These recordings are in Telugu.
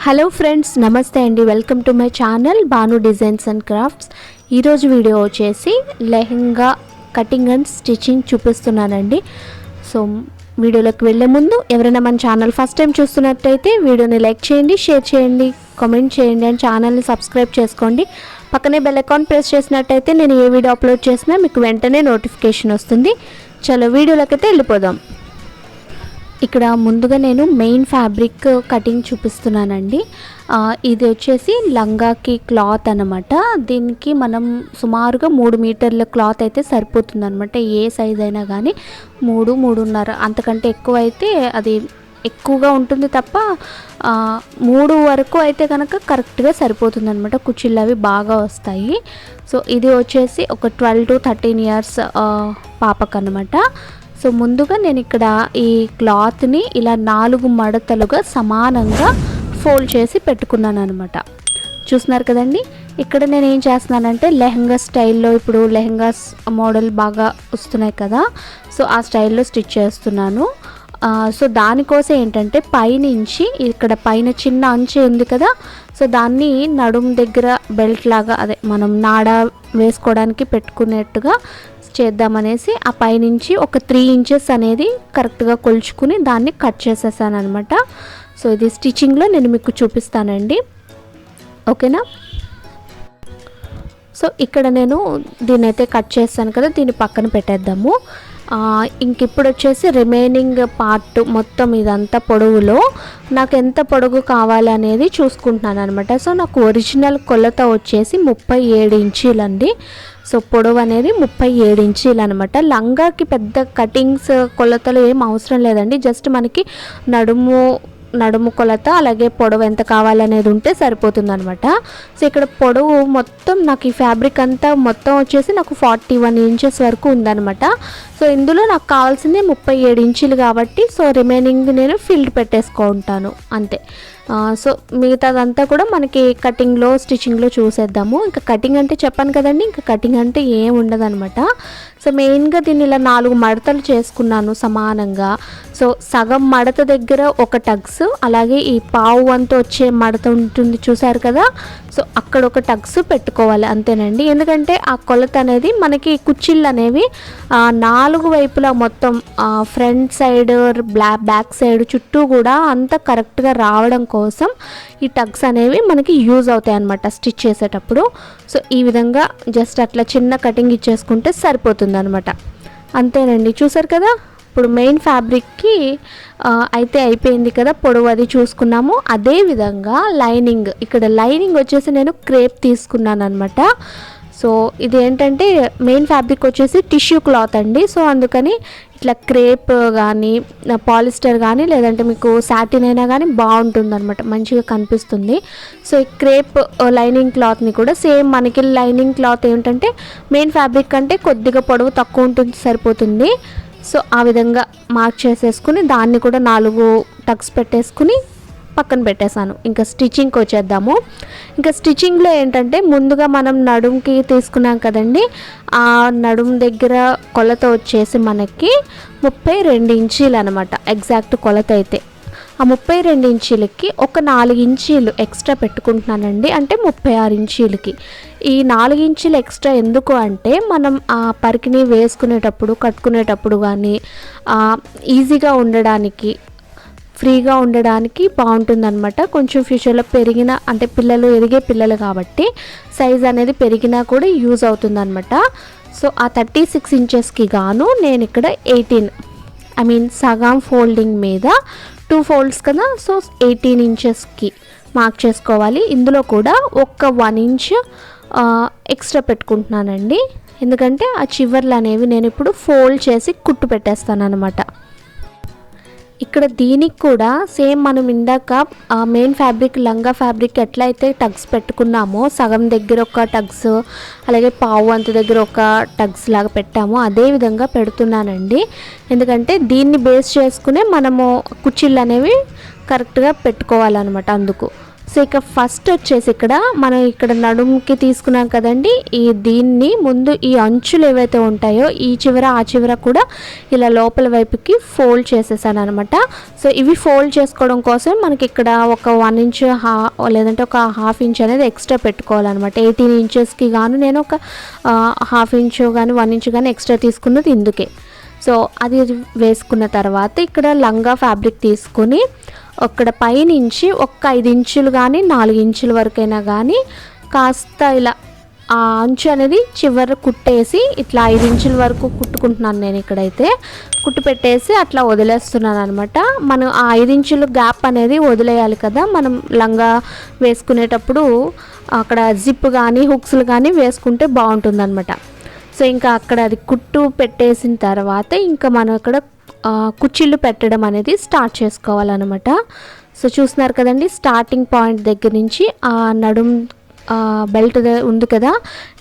హలో ఫ్రెండ్స్, నమస్తే అండి. Welcome to my channel Bhanu designs and crafts. ఈరోజు వీడియో వచ్చేసి లెహెంగా కటింగ్ అండ్ స్టిచ్చింగ్ చూపిస్తున్నానండి. సో వీడియోలోకి వెళ్ళే ముందు ఎవరైనా మన ఛానల్ ఫస్ట్ టైం చూస్తున్నట్టయితే వీడియోని లైక్ చేయండి, షేర్ చేయండి, కామెంట్ చేయండి అండ్ ఛానల్ని సబ్స్క్రైబ్ చేసుకోండి. పక్కనే బెల్ ఐకాన్ ప్రెస్ చేసినట్టయితే నేను ఏ వీడియో అప్లోడ్ చేసినా మీకు వెంటనే నోటిఫికేషన్ వస్తుంది. చలో వీడియోలోకి అయితే వెళ్ళిపోదాం. ఇక్కడ ముందుగా నేను మెయిన్ ఫ్యాబ్రిక్ కటింగ్ చూపిస్తున్నానండి. ఇది వచ్చేసి లంగాకి క్లాత్ అనమాట. దీనికి మనం సుమారుగా 3 మీటర్ల క్లాత్ అయితే సరిపోతుంది అనమాట. ఏ సైజ్ అయినా కానీ 3-3.5 అంతకంటే ఎక్కువ అయితే అది ఎక్కువగా ఉంటుంది తప్ప 3 వరకు అయితే కనుక కరెక్ట్గా సరిపోతుంది అనమాట. కుచ్చిళ్ళు అవి బాగా వస్తాయి. సో ఇది వచ్చేసి ఒక 12 to 13 ఇయర్స్ పాపకు అనమాట. సో ముందుగా నేను ఇక్కడ ఈ క్లాత్ని ఇలా 4 మడతలుగా సమానంగా ఫోల్డ్ చేసి పెట్టుకున్నాను అనమాట. చూస్తున్నారు కదండి. ఇక్కడ నేను ఏం చేస్తున్నానంటే లెహంగా స్టైల్లో, ఇప్పుడు లెహంగాస్ మోడల్ బాగా వస్తున్నాయి కదా, సో ఆ స్టైల్లో స్టిచ్ చేస్తున్నాను. సో దానికోసం ఏంటంటే పైనుంచి ఇక్కడ పైన చిన్న అంచు ఉంది కదా, సో దాన్ని నడుము దగ్గర బెల్ట్ లాగా, అదే మనం నాడ వేసుకోవడానికి పెట్టుకునేట్టుగా చేద్దామనేసి ఆ పైనుంచి ఒక 3 ఇంచెస్ అనేది కరెక్ట్గా కొలుచుకుని దాన్ని కట్ చేసేసాను అనమాట. సో ఇది స్టిచ్చింగ్లో నేను మీకు చూపిస్తానండి, ఓకేనా. సో ఇక్కడ నేను దీన్ని అయితే కట్ చేస్తాను కదా, దీన్ని పక్కన పెట్టేద్దాము. ఇంక ఇప్పుడు వచ్చేసి రిమైనింగ్ పార్ట్ మొత్తం ఇదంతా పొడవులో నాకు ఎంత పొడవు కావాలి అనేది చూసుకుంటున్నాను అనమాట. సో నాకు ఒరిజినల్ కొలత వచ్చేసి 37 ఇంచీలండి. సో పొడవు అనేది 37 ఇంచీలు అనమాట. లంగాకి పెద్ద కటింగ్స్ కొలతలు ఏం అవసరం లేదండి. జస్ట్ మనకి నడుము కొలత అలాగే పొడవు ఎంత కావాలనేది ఉంటే సరిపోతుంది అనమాట. సో ఇక్కడ పొడవు మొత్తం నాకు ఈ ఫ్యాబ్రిక్ అంతా మొత్తం వచ్చేసి నాకు 41 ఇంచెస్ వరకు ఉందనమాట. సో ఇందులో నాకు కావాల్సింది 37 ఇంచులు కాబట్టి సో రిమైనింగ్ నేను ఫిల్డ్ పెట్టేసుకుంటాను అంతే. సో మిగతాదంతా కూడా మనకి కటింగ్లో స్టిచ్చింగ్లో చూసేద్దాము. ఇంకా కటింగ్ అంటే చెప్పాను కదండి, ఇంకా కటింగ్ అంటే ఏం ఉండదు అనమాట. సో మెయిన్గా దీన్ని ఇలా 4 మడతలు చేసుకున్నాను సమానంగా. సో సగం మడత దగ్గర ఒక టగ్స్, అలాగే ఈ పావు వంతు వచ్చే మడత ఉంటుంది చూసారు కదా, సో అక్కడ ఒక టగ్స్ పెట్టుకోవాలి అంతేనండి. ఎందుకంటే ఆ కొలత అనేది మనకి కుచ్చిళ్ళు అనేవి 4 వైపులా మొత్తం ఫ్రంట్ సైడ్ బ్యాక్ సైడ్ చుట్టూ కూడా అంతా కరెక్ట్గా రావడం కోసం ఈ టగ్స్ అనేవి మనకి యూజ్ అవుతాయి అన్నమాట స్టిచ్ చేసేటప్పుడు. సో ఈ విధంగా జస్ట్ అట్లా చిన్న కటింగ్ ఇచ్చేసుకుంటే సరిపోతుంది అనమాట, అంతేనండి. చూసారు కదా, ఇప్పుడు మెయిన్ ఫ్యాబ్రిక్కి అయితే అయిపోయింది కదా, పొడవు అది చూసుకున్నాము. అదేవిధంగా లైనింగ్, ఇక్కడ లైనింగ్ వచ్చేసి నేను క్రేప్ తీసుకున్నాను అనమాట. సో ఇది ఏంటంటే మెయిన్ ఫ్యాబ్రిక్ వచ్చేసి టిష్యూ క్లాత్ అండి. సో అందుకని ఇట్లా క్రేప్ కానీ పాలిస్టర్ కానీ లేదంటే మీకు సాటిన్ అయినా కానీ బాగుంటుంది అనమాట, మంచిగా కనిపిస్తుంది. సో ఈ క్రేప్ లైనింగ్ క్లాత్ని కూడా సేమ్ మనకి లైనింగ్ క్లాత్ ఏంటంటే మెయిన్ ఫ్యాబ్రిక్ కంటే కొద్దిగా పొడవు తక్కువ ఉంటుంది, సరిపోతుంది. సో ఆ విధంగా మార్క్ చేసేసుకుని దాన్ని కూడా 4 టక్స్ పెట్టేసుకుని పక్కన పెట్టేశాను. ఇంకా స్టిచ్చింగ్కి వచ్చేద్దాము. ఇంకా స్టిచ్చింగ్లో ఏంటంటే ముందుగా మనం నడుముకి తీసుకున్నాం కదండి, ఆ నడుము దగ్గర కొలత వచ్చేసి మనకి 32 ఇంచీలు అనమాట ఎగ్జాక్ట్ కొలత అయితే. ఆ 32 ఇంచీలకి ఒక 4 ఇంచీలు ఎక్స్ట్రా పెట్టుకుంటున్నానండి, అంటే 36 ఇంచీలకి. ఈ 4 ఇంచీలు ఎక్స్ట్రా ఎందుకు అంటే మనం ఆ పరికిని వేసుకునేటప్పుడు కట్టుకునేటప్పుడు కానీ ఈజీగా ఉండడానికి, ఫ్రీగా ఉండడానికి బాగుంటుంది అనమాట. కొంచెం ఫ్యూచర్లో పెరిగిన అంటే పిల్లలు ఎదిగే పిల్లలు కాబట్టి సైజ్ అనేది పెరిగినా కూడా యూజ్ అవుతుంది అనమాట. సో ఆ 36 ఇంచెస్కి గాను నేను ఇక్కడ 18 సగం ఫోల్డింగ్ మీద 2 ఫోల్డ్స్ కదా, సో 18 ఇంచెస్కి మార్క్ చేసుకోవాలి. ఇందులో కూడా ఒక 1 ఇంచ్ ఎక్స్ట్రా పెట్టుకుంటున్నానండి, ఎందుకంటే ఆ చివర్లు అనేవి నేను ఇప్పుడు ఫోల్డ్ చేసి కుట్టు పెట్టేస్తాను అనమాట. ఇక్కడ దీనికి కూడా సేమ్ మనం ఇందాక మెయిన్ ఫ్యాబ్రిక్ లంగా ఫ్యాబ్రిక్ ఎట్లయితే టగ్స్ పెట్టుకున్నామో సగం దగ్గర ఒక టగ్స్ అలాగే పావు వంతు దగ్గర ఒక టగ్స్ లాగా పెట్టామో అదే విధంగా పెడుతున్నానండి. ఎందుకంటే దీన్ని బేస్ చేసుకునే మనము కుచ్చిళ్ళు అనేవి కరెక్ట్గా పెట్టుకోవాలన్నమాట అందుకు. సో ఇక ఫస్ట్ వచ్చేసి ఇక్కడ మనం ఇక్కడ నడుముకి తీసుకున్నాం కదండి, దీన్ని ముందు ఈ అంచులు ఏవైతే ఉంటాయో ఈ చివర ఆ చివర కూడా ఇలా లోపల వైపుకి ఫోల్డ్ చేసేసాను అనమాట. సో ఇవి ఫోల్డ్ చేసుకోవడం కోసం మనకి ఇక్కడ ఒక 1 ఇంచ్ లేదంటే ఒక 1/2 ఇంచ్ అనేది ఎక్స్ట్రా పెట్టుకోవాలన్నమాట. 18 ఇంచెస్కి గాను నేను ఒక 1/2 ఇంచ్ కానీ 1 ఇంచ్ కానీ ఎక్స్ట్రా తీసుకున్నది ఇందుకే. సో అది వేసుకున్న తర్వాత ఇక్కడ లంగా ఫ్యాబ్రిక్ తీసుకుని అక్కడ పైనుంచి ఒక 5 ఇంచులు కానీ 4 ఇంచుల వరకైనా కానీ కాస్త ఇలా ఆ అంచు అనేది చివరి కుట్టేసి ఇట్లా 5 ఇంచుల వరకు కుట్టుకుంటున్నాను నేను. ఇక్కడైతే కుట్టు పెట్టేసి అట్లా వదిలేస్తున్నాను అనమాట. మనం ఆ 5 ఇంచుల గ్యాప్ అనేది వదిలేయాలి కదా మనం లంగా వేసుకునేటప్పుడు. అక్కడ జిప్ కానీ హుక్స్లు కానీ వేసుకుంటే బాగుంటుంది అనమాట. సో ఇంకా అక్కడ అది కుట్టు పెట్టేసిన తర్వాత ఇంకా మనం ఇక్కడ కుచ్చిళ్ళు పెట్టడం అనేది స్టార్ట్ చేసుకోవాలన్నమాట. సో చూస్తున్నారు కదండి, స్టార్టింగ్ పాయింట్ దగ్గర నుంచి ఆ నడుం బెల్ట్ ఉంది కదా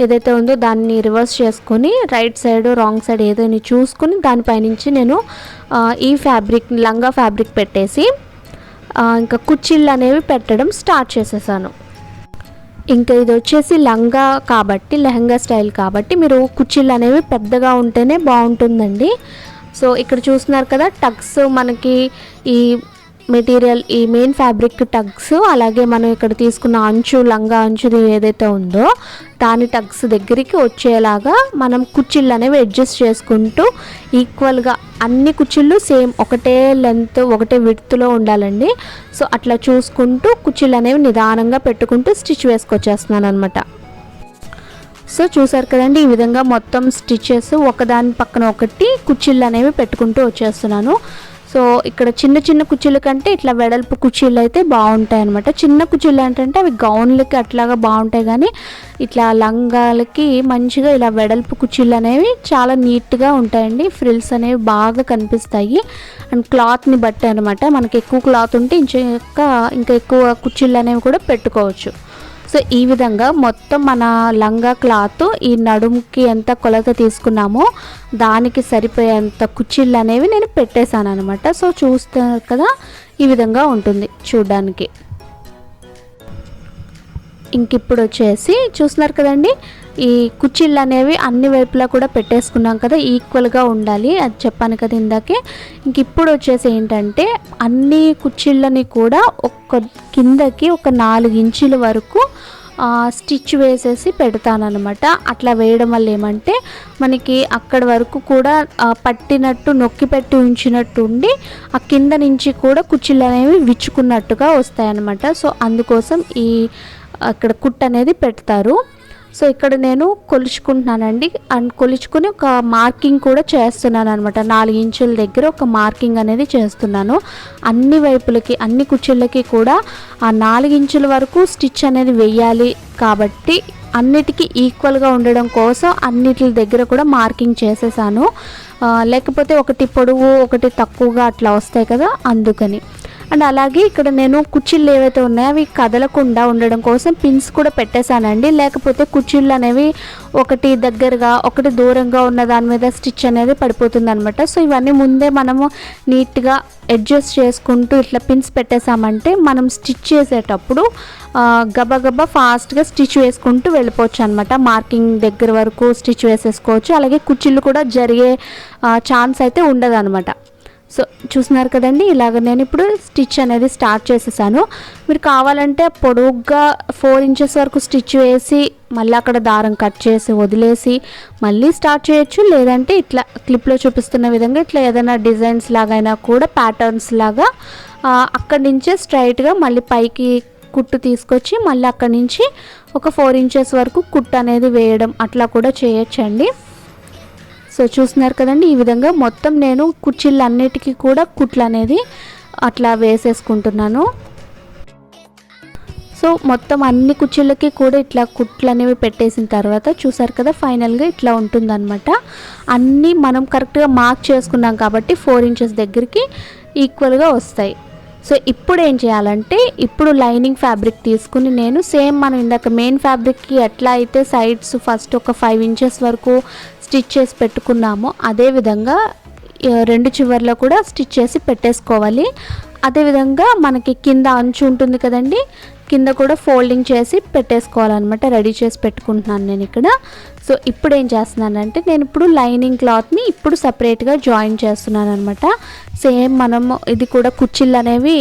ఏదైతే ఉందో దాన్ని రివర్స్ చేసుకొని రైట్ సైడ్ రాంగ్ సైడ్ ఏదైనా చూసుకుని దానిపైనుంచి నేను ఈ ఫ్యాబ్రిక్ లంగా ఫ్యాబ్రిక్ పెట్టేసి ఇంకా కుచ్చిళ్ళు అనేవి పెట్టడం స్టార్ట్ చేసేసాను. ఇంకా ఇది వచ్చేసి లంగా కాబట్టి లెహంగా స్టైల్ కాబట్టి మీరు కుచ్చిళ్ళు అనేవి పెద్దగా ఉంటేనే బాగుంటుందండి. సో ఇక్కడ చూస్తున్నారు కదా టగ్స్ మనకి ఈ మెటీరియల్ ఈ మెయిన్ ఫ్యాబ్రిక్ టగ్స్, అలాగే మనం ఇక్కడ తీసుకున్న అంచు లంగా అంచుది ఏదైతే ఉందో దాని టగ్స్ దగ్గరికి వచ్చేలాగా మనం కుచ్చిళ్ళు అనేవి అడ్జస్ట్ చేసుకుంటూ ఈక్వల్గా అన్ని కుచ్చిళ్ళు సేమ్ ఒకటే లెంత్ ఒకటే విడ్త్లో ఉండాలండి. సో అట్లా చూసుకుంటూ కుచ్చిళ్ళు అనేవి నిదానంగా పెట్టుకుంటూ స్టిచ్ వేసుకొచ్చేస్తున్నాను అనమాట. సో చూసారు కదండి, ఈ విధంగా మొత్తం స్టిచెస్ ఒకదాని పక్కన ఒకటి కుచ్చిళ్ళు అనేవి పెట్టుకుంటూ వచ్చేస్తున్నాను. సో ఇక్కడ చిన్న చిన్న కుచ్చిళ్ళ కంటే ఇట్లా వెడల్పు కుచ్చిళ్ళు అయితే బాగుంటాయి అనమాట. చిన్న కుచ్చిళ్ళు ఏంటంటే అవి గౌన్లకి అట్లాగా బాగుంటాయి, కానీ ఇట్లా లంగాలకి మంచిగా ఇలా వెడల్పు కుచ్చిళ్ళు అనేవి చాలా నీట్గా ఉంటాయండి. ఫ్రిల్స్ అనేవి బాగా కనిపిస్తాయి. అండ్ క్లాత్ని బట్టి అనమాట, మనకి ఎక్కువ క్లాత్ ఉంటే ఇంకా ఎక్కువ కుచ్చిళ్ళు అనేవి కూడా పెట్టుకోవచ్చు. సో ఈ విధంగా మొత్తం మన లంగా క్లాత్ ఈ నడుముకి ఎంత కొలత తీసుకున్నామో దానికి సరిపోయేంత కుచ్చిళ్ళు అనేవి నేను పెట్టేశాను అనమాట. సో చూస్తున్నారు కదా ఈ విధంగా ఉంటుంది చూడడానికి. ఇంక ఇప్పుడు వచ్చేసి చూస్తున్నారు కదండి, ఈ కుచ్చిళ్ళు అనేవి అన్ని వైపులా కూడా పెట్టేసుకున్నాం కదా, ఈక్వల్గా ఉండాలి అది చెప్పాను కదా ఇందాకే. ఇంక ఇప్పుడు వచ్చేసి ఏంటంటే అన్ని కుచ్చిళ్ళని కూడా కిందకి ఒక 4 ఇంచుల వరకు స్టిచ్ వేసేసి పెడతానమాట. అట్లా వేయడం వల్ల ఏమంటే మనకి అక్కడి వరకు కూడా పట్టినట్టు నొక్కి పెట్టి ఉంచినట్టు ఉండి ఆ కింద నుంచి కూడా కుచ్చిళ్ళు అనేవి విచ్చుకున్నట్టుగా వస్తాయన్నమాట. సో అందుకోసం అక్కడ కుట్టు అనేది పెడతారు. సో ఇక్కడ నేను కొలుచుకుంటున్నానండి. అండ్ కొలుచుకుని ఒక మార్కింగ్ కూడా చేస్తున్నాను అనమాట. 4 ఇంచుల దగ్గర ఒక మార్కింగ్ అనేది చేస్తున్నాను. అన్ని వైపులకి అన్ని కుచ్చిళ్ళకి కూడా ఆ 4 ఇంచుల వరకు స్టిచ్ అనేది వేయాలి కాబట్టి అన్నిటికీ ఈక్వల్గా ఉండడం కోసం అన్నిటి దగ్గర కూడా మార్కింగ్ చేసేసాను. లేకపోతే ఒకటి పొడవు ఒకటి తక్కువగా అట్లా వస్తాయి కదా, అందుకని. అండ్ అలాగే ఇక్కడ నేను కుచ్చిళ్ళు ఏవైతే ఉన్నాయో అవి కదలకుండా ఉండడం కోసం పిన్స్ కూడా పెట్టేశానండి. లేకపోతే కుచ్చిళ్ళు అనేవి ఒకటి దగ్గరగా ఒకటి దూరంగా ఉన్న దాని మీద స్టిచ్ అనేది పడిపోతుంది అనమాట. సో ఇవన్నీ ముందే మనము నీట్గా అడ్జస్ట్ చేసుకుంటూ ఇట్లా పిన్స్ పెట్టేసామంటే మనం స్టిచ్ చేసేటప్పుడు గబగబా ఫాస్ట్గా స్టిచ్ వేసుకుంటూ వెళ్ళిపోవచ్చు అనమాట. మార్కింగ్ దగ్గర వరకు స్టిచ్ వేసేసుకోవచ్చు. అలాగే కుచ్చిళ్ళు కూడా జరిగే ఛాన్స్ అయితే ఉండదు అనమాట. సో చూస్తున్నారు కదండి, ఇలాగ నేను ఇప్పుడు స్టిచ్ అనేది స్టార్ట్ చేసేసాను. మీరు కావాలంటే పొడవుగా 4 ఇంచెస్ వరకు స్టిచ్ వేసి మళ్ళీ అక్కడ దారం కట్ చేసి వదిలేసి మళ్ళీ స్టార్ట్ చేయొచ్చు. లేదంటే ఇట్లా క్లిప్లో చూపిస్తున్న విధంగా ఇట్లా ఏదైనా డిజైన్స్ లాగైనా కూడా ప్యాటర్న్స్ లాగా అక్కడి నుంచే స్ట్రైట్గా మళ్ళీ పైకి కుట్టు తీసుకొచ్చి మళ్ళీ అక్కడి నుంచి ఒక 4 ఇంచెస్ వరకు కుట్టు అనేది వేయడం అట్లా కూడా చేయొచ్చండి. సో చూస్తున్నారు కదండి, ఈ విధంగా మొత్తం నేను కుచ్చిళ్ళు అన్నిటికీ కూడా కుట్లు అనేది అట్లా వేసేసుకుంటున్నాను. సో మొత్తం అన్ని కుచ్చిళ్ళకి కూడా ఇట్లా కుట్లు అనేవి పెట్టేసిన తర్వాత చూసారు కదా ఫైనల్గా ఇట్లా ఉంటుందన్నమాట. అన్నీ మనం కరెక్ట్గా మార్క్ చేసుకున్నాం కాబట్టి 4 ఇంచెస్ దగ్గరికి ఈక్వల్గా వస్తాయి. సో ఇప్పుడు ఏం చేయాలంటే ఇప్పుడు లైనింగ్ ఫ్యాబ్రిక్ తీసుకుని నేను సేమ్ మనం ఇందాక మెయిన్ ఫ్యాబ్రిక్కి ఎట్లా అయితే సైడ్స్ ఫస్ట్ ఒక 5 ఇంచెస్ వరకు స్టిచ్ చేసి పెట్టుకున్నామో అదేవిధంగా 2 చివర్లో కూడా స్టిచ్ చేసి పెట్టేసుకోవాలి. అదేవిధంగా మనకి కింద అంచు ఉంటుంది కదండి, కింద కూడా ఫోల్డింగ్ చేసి పెట్టేసుకోవాలన్నమాట. రెడీ చేసి పెట్టుకుంటున్నాను నేను ఇక్కడ. సో ఇప్పుడు ఏం చేస్తున్నానంటే నేను ఇప్పుడు లైనింగ్ క్లాత్ని ఇప్పుడు సపరేట్గా జాయిన్ చేస్తున్నాను అనమాట. సేమ్ మనము ఇది కూడా కుచ్చిళ్ళు అనేవి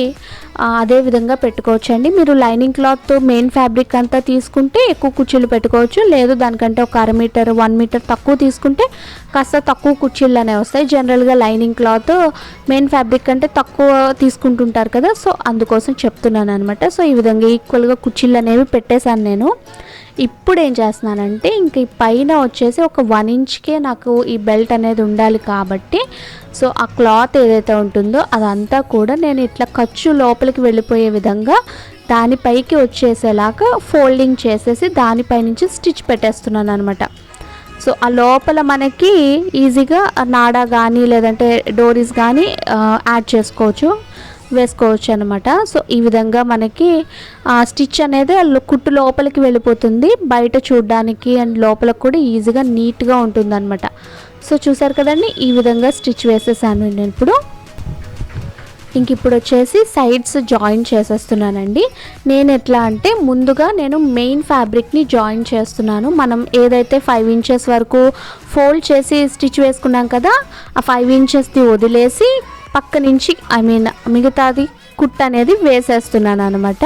అదే విధంగా పెట్టుకోవచ్చండి. మీరు లైనింగ్ క్లాత్ మెయిన్ ఫ్యాబ్రిక్ అంతా తీసుకుంటే ఎక్కువ కుచ్చిళ్ళు పెట్టుకోవచ్చు, లేదు దానికంటే ఒక 1/2 మీటర్ 1 మీటర్ తక్కువ తీసుకుంటే కాస్త తక్కువ కుచ్చిళ్ళు అనేవి వస్తాయి. జనరల్గా లైనింగ్ క్లాత్ మెయిన్ ఫ్యాబ్రిక్ అంటే తక్కువ తీసుకుంటుంటారు కదా, సో అందుకోసం చెప్తున్నాను అనమాట. సో ఈ విధంగా ఈక్వల్గా కుచ్చిళ్ళు అనేవి పెట్టేశాను నేను. ఇప్పుడు ఏం చేస్తున్నానంటే ఇంక ఈ పైన వచ్చేసి ఒక 1 ఇంచ్కే నాకు ఈ బెల్ట్ అనేది ఉండాలి కాబట్టి సో ఆ క్లాత్ ఏదైతే ఉంటుందో అదంతా కూడా నేను ఇట్లా ఖర్చు లోపలికి వెళ్ళిపోయే విధంగా దానిపైకి వచ్చేసేలాగా ఫోల్డింగ్ చేసేసి దానిపై నుంచి స్టిచ్ పెట్టేస్తున్నాను అనమాట. సో ఆ లోపల మనకి ఈజీగా నాడా కానీ లేదంటే డోరీస్ కానీ యాడ్ వేసుకోవచ్చు అనమాట. సో ఈ విధంగా మనకి స్టిచ్ అనేది కుట్టు లోపలికి వెళ్ళిపోతుంది, బయట చూడడానికి అండ్ లోపలికి కూడా ఈజీగా నీట్గా ఉంటుంది అనమాట. సో చూసారు కదండి, ఈ విధంగా స్టిచ్ వేసేసాను నేను. ఇప్పుడు వచ్చేసి సైడ్స్ జాయిన్ చేసేస్తున్నానండి. నేను ఎట్లా అంటే ముందుగా నేను మెయిన్ ఫ్యాబ్రిక్ని జాయిన్ చేస్తున్నాను. మనం ఏదైతే 5 ఇంచెస్ వరకు ఫోల్డ్ చేసి స్టిచ్ వేసుకున్నాం కదా, ఆ 5 ఇంచెస్ది వదిలేసి పక్క నుంచి మిగతాది కుట్ అనేది వేసేస్తున్నాను అనమాట.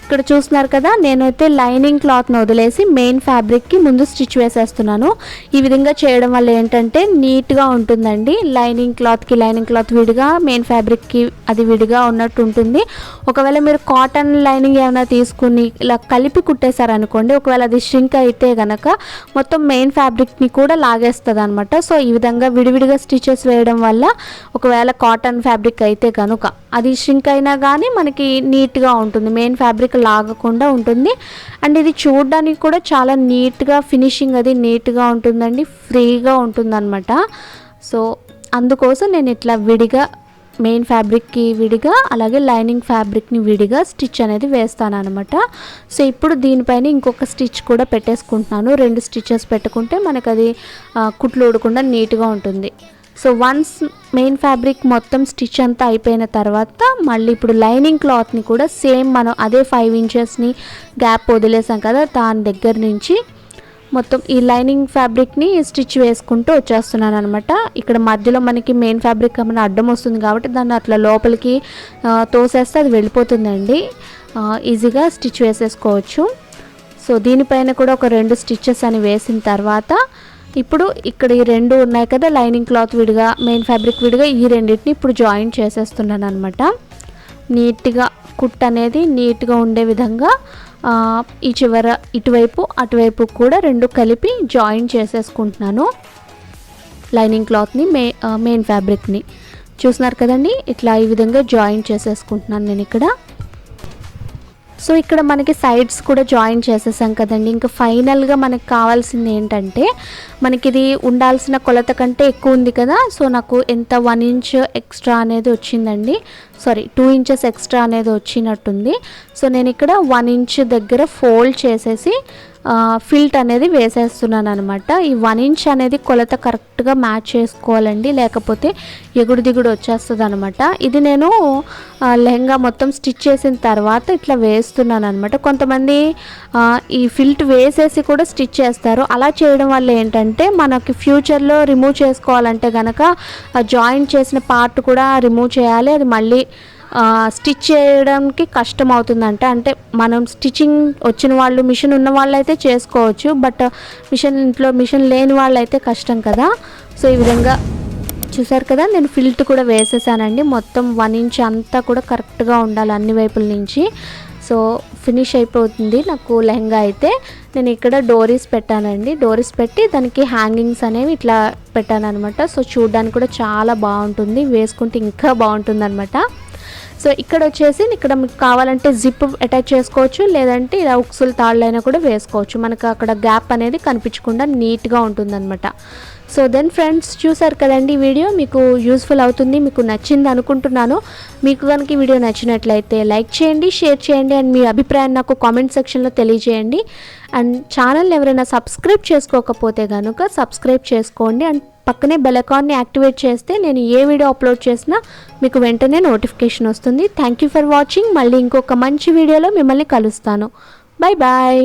ఇక్కడ చూస్తున్నారు కదా, నేనైతే లైనింగ్ క్లాత్ని వదిలేసి మెయిన్ ఫ్యాబ్రిక్కి ముందు స్టిచ్ వేసేస్తున్నాను. ఈ విధంగా చేయడం వల్ల ఏంటంటే నీట్గా ఉంటుందండి. లైనింగ్ క్లాత్ విడిగా, మెయిన్ ఫ్యాబ్రిక్కి అది విడిగా ఉన్నట్టు ఉంటుంది. ఒకవేళ మీరు కాటన్ లైనింగ్ ఏమైనా తీసుకుని ఇలా కలిపి కుట్టేశారనుకోండి, ఒకవేళ అది ష్రింక్ అయితే కనుక మొత్తం మెయిన్ ఫ్యాబ్రిక్ని కూడా లాగేస్తుంది అనమాట. సో ఈ విధంగా విడివిడిగా స్టిచెస్ వేయడం వల్ల ఒకవేళ కాటన్ ఫ్యాబ్రిక్ అయితే కనుక అది ష్రింక్ అయినా కానీ మనకి నీట్గా ఉంటుంది, మెయిన్ ఫ్యాబ్రిక్ లాగకుండా ఉంటుంది. అండ్ ఇది చూడడానికి కూడా చాలా నీట్గా ఫినిషింగ్ అది నీట్గా ఉంటుందండి, ఫ్రీగా ఉంటుందన్నమాట. సో అందుకోసం నేను ఇట్లా విడిగా మెయిన్ ఫ్యాబ్రిక్కి విడిగా అలాగే లైనింగ్ ఫ్యాబ్రిక్ని విడిగా స్టిచ్ అనేది వేస్తాను అనమాట. సో ఇప్పుడు దీనిపైన ఇంకొక స్టిచ్ కూడా పెట్టేసుకుంటున్నాను. 2 స్టిచెస్ పెట్టుకుంటే మనకు అది కుట్లు ఊడకుండా నీట్గా ఉంటుంది. సో వన్స్ మెయిన్ ఫ్యాబ్రిక్ మొత్తం స్టిచ్ అంతా అయిపోయిన తర్వాత మళ్ళీ ఇప్పుడు లైనింగ్ క్లాత్ని కూడా సేమ్ మనం అదే 5 ఇంచెస్ని గ్యాప్ వదిలేసాం కదా, దాని దగ్గర నుంచి మొత్తం ఈ లైనింగ్ ఫ్యాబ్రిక్ని స్టిచ్ వేసుకుంటూ వచ్చేస్తున్నాను అనమాట. ఇక్కడ మధ్యలో మనకి మెయిన్ ఫ్యాబ్రిక్ ఏమైనా అడ్డం వస్తుంది కాబట్టి దాన్ని అట్లా లోపలికి తోసేస్తే అది వెళ్ళిపోతుందండి, ఈజీగా స్టిచ్ వేసేసుకోవచ్చు. సో దీనిపైన కూడా ఒక 2 స్టిచెస్ అని వేసిన తర్వాత ఇప్పుడు ఇక్కడ ఈ 2 ఉన్నాయి కదా, లైనింగ్ క్లాత్ విడిగా మెయిన్ ఫ్యాబ్రిక్ విడిగా, ఈ రెండింటిని ఇప్పుడు జాయిన్ చేసేస్తున్నాను అనమాట. నీట్గా కుట్ అనేది నీట్గా ఉండే విధంగా ఈ చివర ఇటువైపు అటువైపు కూడా 2 కలిపి జాయిన్ చేసేసుకుంటున్నాను లైనింగ్ క్లాత్ని మెయిన్ ఫ్యాబ్రిక్ని. చూస్తున్నారు కదండి, ఇట్లా ఈ విధంగా జాయిన్ చేసేసుకుంటున్నాను నేను ఇక్కడ. సో ఇక్కడ మనకి సైడ్స్ కూడా జాయిన్ చేసేసాం కదండి. ఇంకా ఫైనల్గా మనకి కావాల్సింది ఏంటంటే మనకి ఇది ఉండాల్సిన కొలత కంటే ఎక్కువ ఉంది కదా, సో నాకు ఎంత 1 ఇంచ్ ఎక్స్ట్రా అనేది వచ్చిందండి, 2 ఇంచెస్ ఎక్స్ట్రా అనేది వచ్చినట్టుంది. సో నేను ఇక్కడ 1 ఇంచ్ దగ్గర ఫోల్డ్ చేసేసి ఫిల్ట్ అనేది వేసేస్తున్నాను అనమాట. ఈ 1 ఇంచ్ అనేది కొలత కరెక్ట్గా మ్యాచ్ చేసుకోవాలండి, లేకపోతే ఎగుడు దిగుడు వచ్చేస్తుంది అనమాట. ఇది నేను లెహంగా మొత్తం స్టిచ్ చేసిన తర్వాత ఇట్లా వేస్తున్నాను అనమాట. కొంతమంది ఈ ఫిల్ట్ వేసేసి కూడా స్టిచ్ చేస్తారు. అలా చేయడం వల్ల ఏంటంటే మనకి ఫ్యూచర్లో రిమూవ్ చేసుకోవాలంటే కనుక జాయింట్ చేసిన పార్ట్ కూడా రిమూవ్ చేయాలి, అది మళ్ళీ స్టిచ్ చేయడానికి కష్టం అవుతుందంట. అంటే మనం స్టిచ్చింగ్ వచ్చిన వాళ్ళు, మిషన్ ఉన్న వాళ్ళు అయితే చేసుకోవచ్చు, బట్ ఇంట్లో మిషన్ లేని వాళ్ళు అయితే కష్టం కదా. సో ఈ విధంగా చూసారు కదా, నేను ఫిల్ట్ కూడా వేసేసానండి. మొత్తం 1 ఇంచ్ అంతా కూడా కరెక్ట్గా ఉండాలి అన్ని వైపుల నుంచి. సో ఫినిష్ అయిపోతుంది నాకు లెహంగా అయితే. నేను ఇక్కడ డోరీస్ పెట్టానండి, డోరీస్ పెట్టి దానికి హ్యాంగింగ్స్ అనేవి ఇట్లా పెట్టాను అనమాట. సో చూడడానికి కూడా చాలా బాగుంటుంది, వేసుకుంటే ఇంకా బాగుంటుంది అనమాట. సో ఇక్కడ వచ్చేసి ఇక్కడ మీకు కావాలంటే జిప్ అటాచ్ చేసుకోవచ్చు, లేదంటే ఇలా ఉక్సులు తాళ్ళైనా కూడా వేసుకోవచ్చు. మనకు అక్కడ గ్యాప్ అనేది కనిపించకుండా నీట్గా ఉంటుందన్నమాట. సో దెన్ ఫ్రెండ్స్, చూసారు కదండి, వీడియో మీకు యూస్ఫుల్ అవుతుంది, మీకు నచ్చింది అనుకుంటున్నాను. మీకు కనుక ఈ వీడియో నచ్చినట్లయితే లైక్ చేయండి, షేర్ చేయండి, అండ్ మీ అభిప్రాయాన్ని నాకు కామెంట్ సెక్షన్లో తెలియజేయండి. అండ్ ఛానల్ని ఎవరైనా సబ్స్క్రైబ్ చేసుకోకపోతే కనుక సబ్స్క్రైబ్ చేసుకోండి, అండ్ పక్కనే బెల్ ఐకాన్ని యాక్టివేట్ చేస్తే నేను ఏ వీడియో అప్లోడ్ చేసినా మీకు వెంటనే నోటిఫికేషన్ వస్తుంది. Thank you for watching. మళ్ళీ ఇంకొక మంచి వీడియోలో మిమ్మల్ని కలుస్తాను. Bye bye.